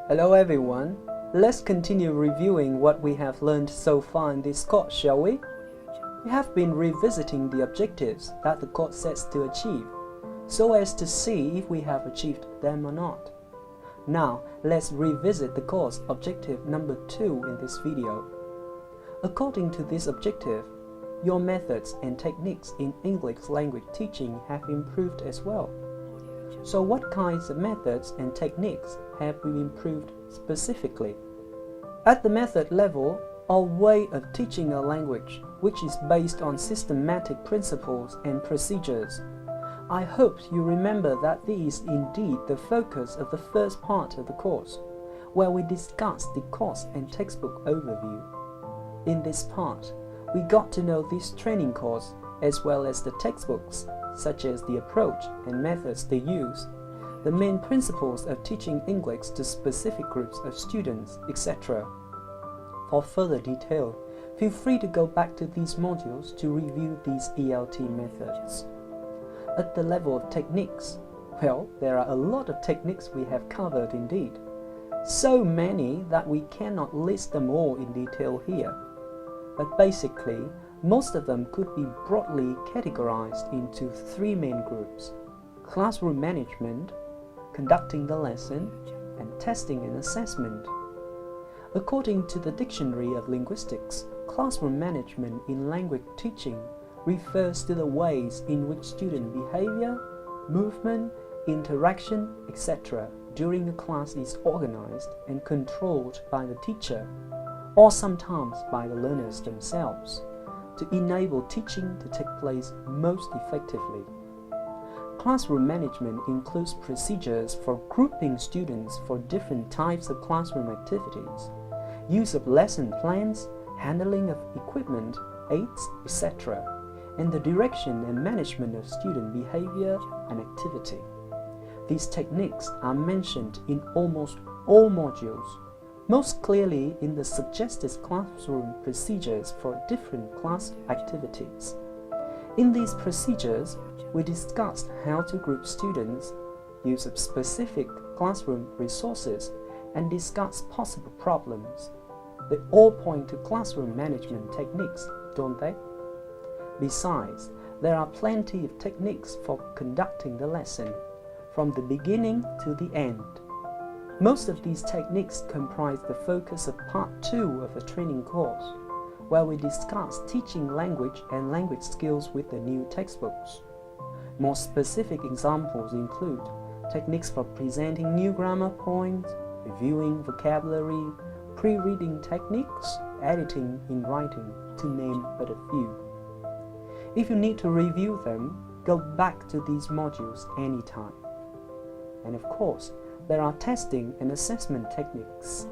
Hello everyone, let's continue reviewing what we have learned so far in this course, shall we? We have been revisiting the objectives that the course sets to achieve, so as to see if we have achieved them or not. Now, let's revisit the course objective number 2 in this video. According to this objective, your methods and techniques in English language teaching have improved as well. So what kinds of methods and techniques have we improved specifically? At the method level, our way of teaching a language, which is based on systematic principles and procedures. I hope you remember that this is indeed the focus of the first part of the course, where we discussed the course and textbook overview. In this part, we got to know this training course as well as the textbooks, such as the approach and methods they use, the main principles of teaching English to specific groups of students, etc. For further detail, feel free to go back to these modules to review these ELT methods. At the level of techniques, well, there are a lot of techniques we have covered indeed. So many that we cannot list them all in detail here. But basically, most of them could be broadly categorized into 3 main groups: classroom management, conducting the lesson, and testing and assessment. According to the Dictionary of Linguistics, classroom management in language teaching refers to the ways in which student behavior, movement, interaction, etc. during a class is organized and controlled by the teacher, or sometimes by the learners themselves, to enable teaching to take place most effectively. Classroom management includes procedures for grouping students for different types of classroom activities, use of lesson plans, handling of equipment, aids, etc., and the direction and management of student behavior and activity. These techniques are mentioned in almost all modules, most clearly in the suggested classroom procedures for different class activities. In these procedures, we discussed how to group students, use of specific classroom resources, and discuss possible problems. They all point to classroom management techniques, don't they? Besides, there are plenty of techniques for conducting the lesson, from the beginning to the end. Most of these techniques comprise the focus of Part 2 of the training course, where we discuss teaching language and language skills with the new textbooks. More specific examples include techniques for presenting new grammar points, reviewing vocabulary, pre-reading techniques, editing in writing, to name but a few. If you need to review them, go back to these modules anytime. And of course, there are testing and assessment techniques.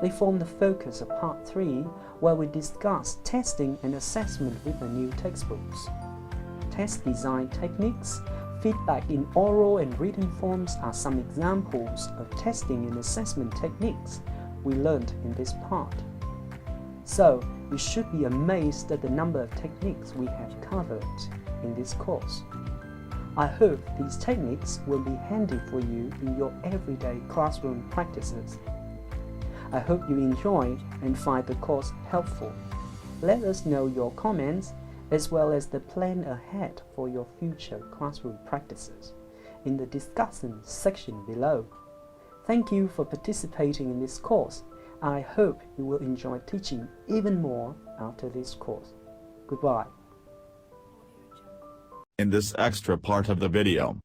They form the focus of Part 3, where we discuss testing and assessment with the new textbooks. Test design techniques, feedback in oral and written forms are some examples of testing and assessment techniques we learned in this part. So, you should be amazed at the number of techniques we have covered in this course. I hope these techniques will be handy for you in your everyday classroom practices. I hope you enjoy and find the course helpful. Let us know your comments as well as the plan ahead for your future classroom practices in the discussion section below. Thank you for participating in this course. I hope you will enjoy teaching even more after this course. Goodbye. In this extra part of the video,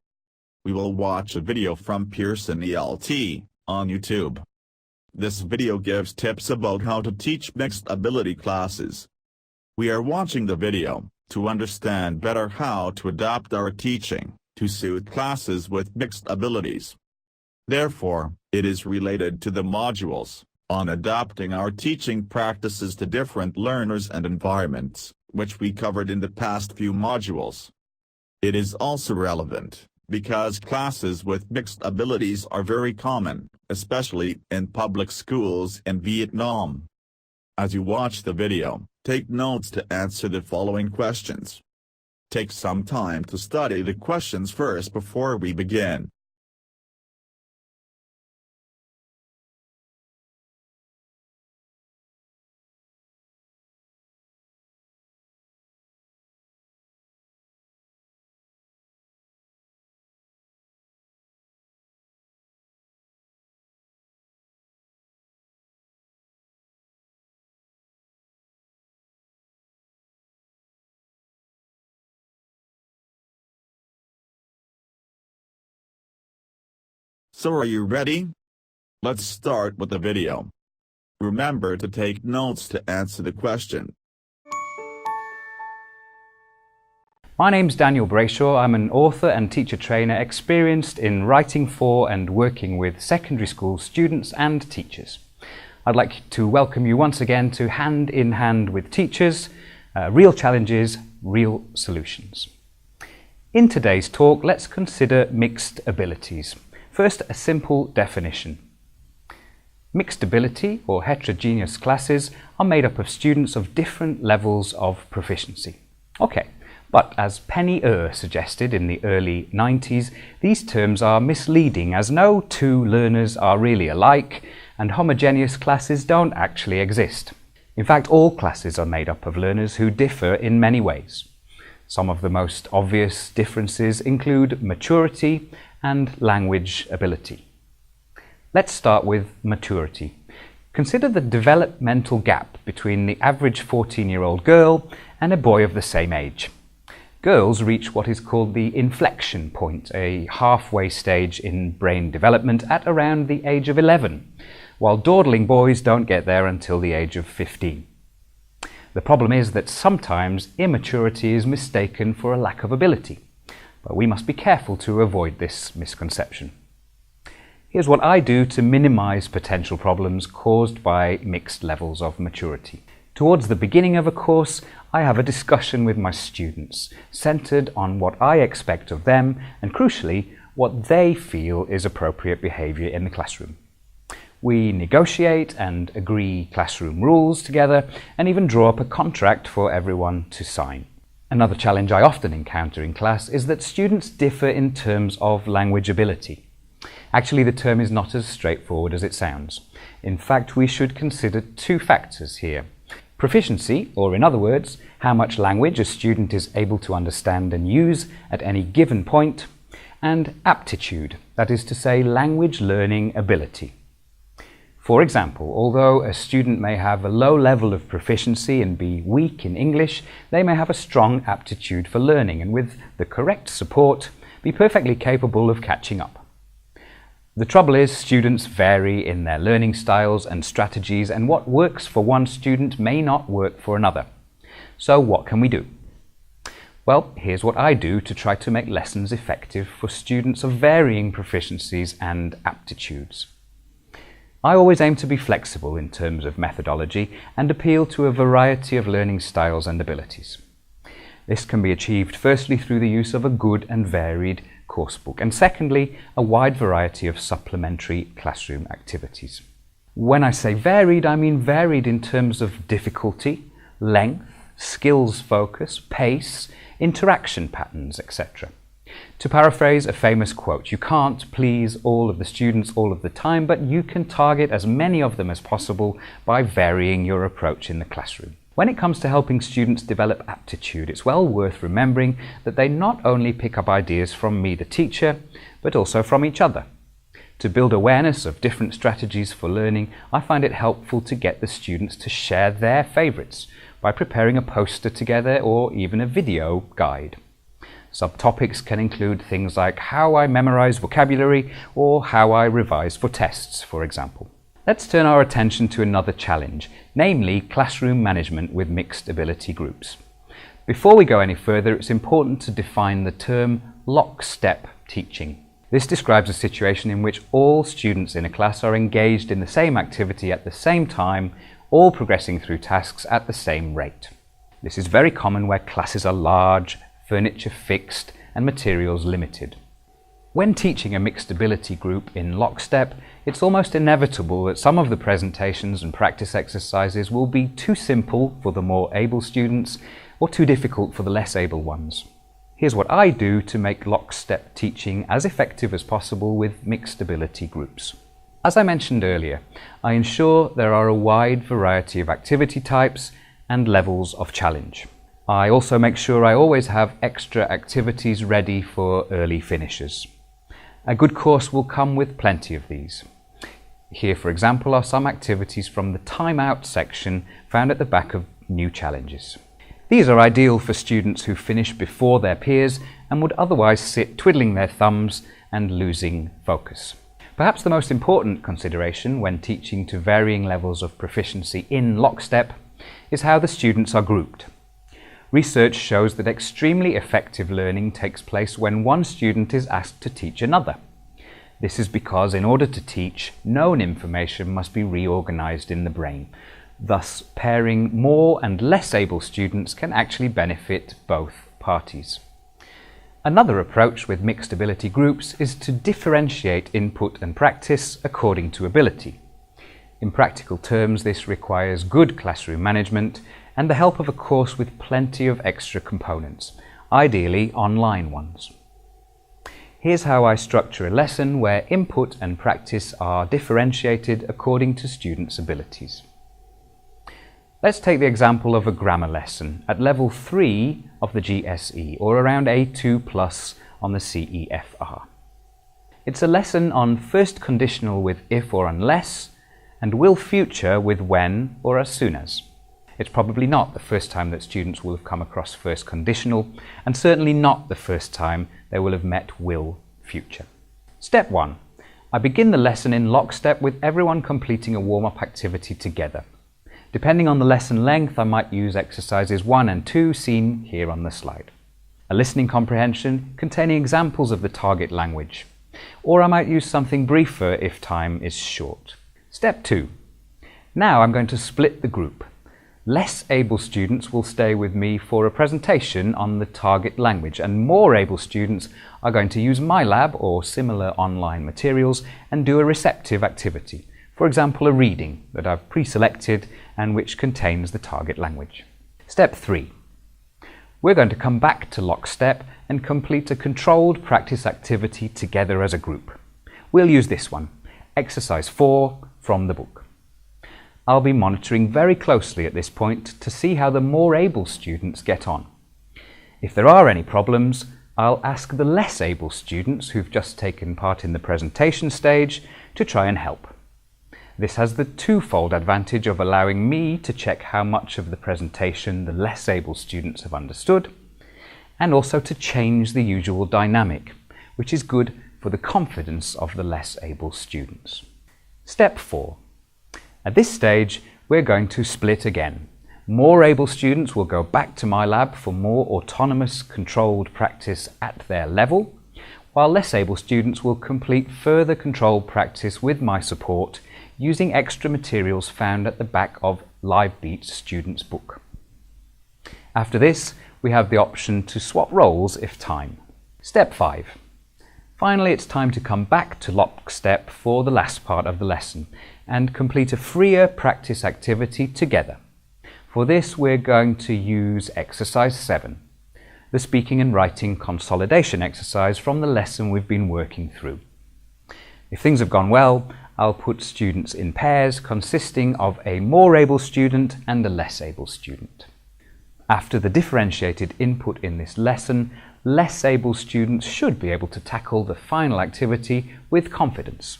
we will watch a video from Pearson ELT on YouTube. This video gives tips about how to teach mixed ability classes. We are watching the video to understand better how to adapt our teaching to suit classes with mixed abilities. Therefore, it is related to the modules on adapting our teaching practices to different learners and environments, which we covered in the past few modules. It is also relevant, because classes with mixed abilities are very common, especially in public schools in Vietnam. As you watch the video, take notes to answer the following questions. Take some time to study the questions first before we begin. So are you ready? Let's start with the video. Remember to take notes to answer the question. My name's Daniel Brayshaw. I'm an author and teacher trainer experienced in writing for and working with secondary school students and teachers. I'd like to welcome you once again to Hand in Hand with Teachers, Real Challenges, Real Solutions. In today's talk, let's consider mixed abilities. First, a simple definition. Mixed ability or heterogeneous classes are made up of students of different levels of proficiency. Okay. But as Penny suggested in the early 90s, these terms are misleading as no two learners are really alike and homogeneous classes don't actually exist. In fact, all classes are made up of learners who differ in many ways. Some of the most obvious differences include maturity and language ability. Let's start with maturity. Consider the developmental gap between the average 14-year-old girl and a boy of the same age. Girls reach what is called the inflection point, a halfway stage in brain development at around the age of 11, while dawdling boys don't get there until the age of 15. The problem is that sometimes immaturity is mistaken for a lack of ability, but we must be careful to avoid this misconception. Here's what I do to minimize potential problems caused by mixed levels of maturity. Towards the beginning of a course, I have a discussion with my students, centered on what I expect of them and, crucially, what they feel is appropriate behavior in the classroom. We negotiate and agree classroom rules together and even draw up a contract for everyone to sign. Another challenge I often encounter in class is that students differ in terms of language ability. Actually, the term is not as straightforward as it sounds. In fact, we should consider two factors here. Proficiency, or in other words, how much language a student is able to understand and use at any given point, and aptitude, that is to say, language learning ability. For example, although a student may have a low level of proficiency and be weak in English, they may have a strong aptitude for learning and with the correct support, be perfectly capable of catching up. The trouble is, students vary in their learning styles and strategies, and what works for one student may not work for another. So what can we do? Well, here's what I do to try to make lessons effective for students of varying proficiencies and aptitudes. I always aim to be flexible in terms of methodology and appeal to a variety of learning styles and abilities. This can be achieved firstly through the use of a good and varied coursebook, and secondly, a wide variety of supplementary classroom activities. When I say varied, I mean varied in terms of difficulty, length, skills focus, pace, interaction patterns, etc. To paraphrase a famous quote, you can't please all of the students all of the time, but you can target as many of them as possible by varying your approach in the classroom. When it comes to helping students develop aptitude, it's well worth remembering that they not only pick up ideas from me, the teacher, but also from each other. To build awareness of different strategies for learning, I find it helpful to get the students to share their favourites by preparing a poster together or even a video guide. Subtopics can include things like how I memorize vocabulary or how I revise for tests, for example. Let's turn our attention to another challenge, namely classroom management with mixed ability groups. Before we go any further, it's important to define the term lockstep teaching. This describes a situation in which all students in a class are engaged in the same activity at the same time, all progressing through tasks at the same rate. This is very common where classes are large, furniture fixed, and materials limited. When teaching a mixed ability group in lockstep, it's almost inevitable that some of the presentations and practice exercises will be too simple for the more able students or too difficult for the less able ones. Here's what I do to make lockstep teaching as effective as possible with mixed ability groups. As I mentioned earlier, I ensure there are a wide variety of activity types and levels of challenge. I also make sure I always have extra activities ready for early finishers. A good course will come with plenty of these. Here, for example, are some activities from the Time Out section found at the back of New Challenges. These are ideal for students who finish before their peers and would otherwise sit twiddling their thumbs and losing focus. Perhaps the most important consideration when teaching to varying levels of proficiency in lockstep is how the students are grouped. Research shows that extremely effective learning takes place when one student is asked to teach another. This is because in order to teach, known information must be reorganized in the brain. Thus, pairing more and less able students can actually benefit both parties. Another approach with mixed ability groups is to differentiate input and practice according to ability. In practical terms, this requires good classroom management and the help of a course with plenty of extra components, ideally online ones. Here's how I structure a lesson where input and practice are differentiated according to students' abilities. Let's take the example of a grammar lesson at level 3 of the GSE, or around A2+ on the CEFR. It's a lesson on first conditional with if or unless, and will future with when or as soon as. It's probably not the first time that students will have come across first conditional, and certainly not the first time they will have met will future. Step 1. I begin the lesson in lockstep with everyone completing a warm-up activity together. Depending on the lesson length, I might use exercises 1 and 2 seen here on the slide. A listening comprehension containing examples of the target language. Or I might use something briefer if time is short. Step 2. Now I'm going to split the group. Less able students will stay with me for a presentation on the target language, and more able students are going to use my lab or similar online materials and do a receptive activity. For example, a reading that I've pre-selected and which contains the target language. Step 3. We're going to come back to lockstep and complete a controlled practice activity together as a group. We'll use this one, exercise 4 from the book. I'll be monitoring very closely at this point to see how the more able students get on. If there are any problems, I'll ask the less able students who've just taken part in the presentation stage to try and help. This has the twofold advantage of allowing me to check how much of the presentation the less able students have understood, and also to change the usual dynamic, which is good for the confidence of the less able students. Step 4. At this stage, we're going to split again. More able students will go back to my lab for more autonomous, controlled practice at their level, while less able students will complete further controlled practice with my support using extra materials found at the back of LiveBeat's student's book. After this, we have the option to swap roles if time. Step 5. Finally, it's time to come back to lockstep for the last part of the lesson and complete a freer practice activity together. For this, we're going to use exercise 7, the speaking and writing consolidation exercise from the lesson we've been working through. If things have gone well, I'll put students in pairs consisting of a more able student and a less able student. After the differentiated input in this lesson, less able students should be able to tackle the final activity with confidence,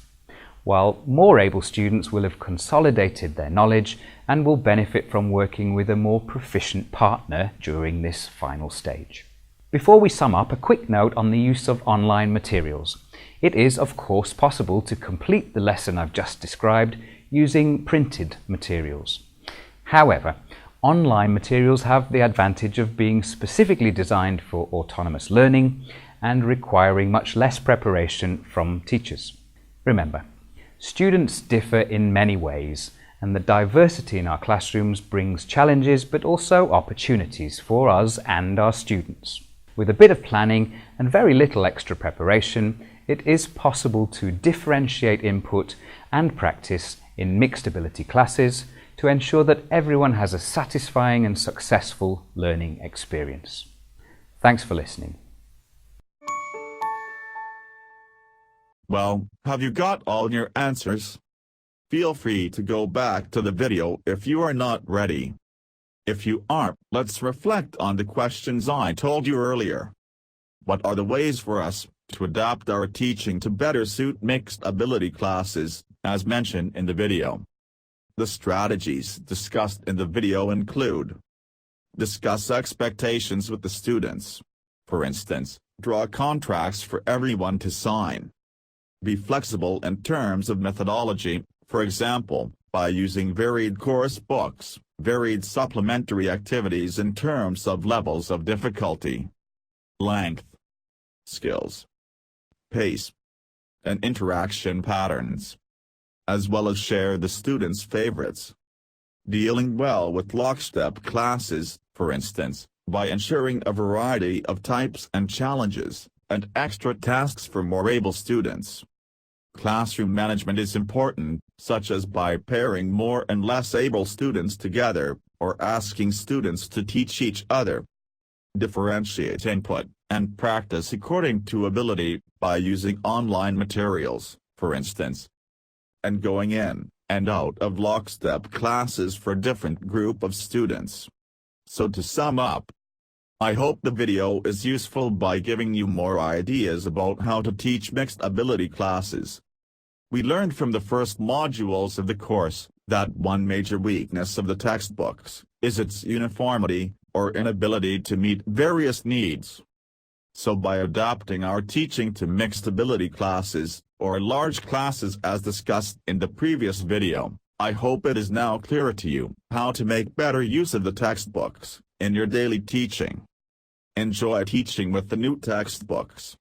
while more able students will have consolidated their knowledge and will benefit from working with a more proficient partner during this final stage. Before we sum up, a quick note on the use of online materials. It is, of course, possible to complete the lesson I've just described using printed materials. However, online materials have the advantage of being specifically designed for autonomous learning and requiring much less preparation from teachers. Remember, students differ in many ways, and the diversity in our classrooms brings challenges but also opportunities for us and our students. With a bit of planning and very little extra preparation, it is possible to differentiate input and practice in mixed ability classes to ensure that everyone has a satisfying and successful learning experience. Thanks for listening. Well, have you got all your answers? Feel free to go back to the video if you are not ready. If you aren't, let's reflect on the questions I told you earlier. What are the ways for us to adapt our teaching to better suit mixed ability classes, as mentioned in the video? The strategies discussed in the video include: discuss expectations with the students. For instance, draw contracts for everyone to sign. Be flexible in terms of methodology, for example, by using varied course books, varied supplementary activities in terms of levels of difficulty, length, skills, pace, and interaction patterns, as well as share the students' favorites. Dealing well with lockstep classes, for instance, by ensuring a variety of types and challenges, and extra tasks for more able students. Classroom management is important, such as by pairing more and less able students together, or asking students to teach each other. Differentiate input and practice according to ability, by using online materials, for instance, and going in and out of lockstep classes for different group of students. So to sum up, I hope the video is useful by giving you more ideas about how to teach mixed ability classes. We learned from the first modules of the course that one major weakness of the textbooks is its uniformity, or inability to meet various needs. So by adapting our teaching to mixed ability classes, or large classes as discussed in the previous video, I hope it is now clearer to you how to make better use of the textbooks in your daily teaching. Enjoy teaching with the new textbooks.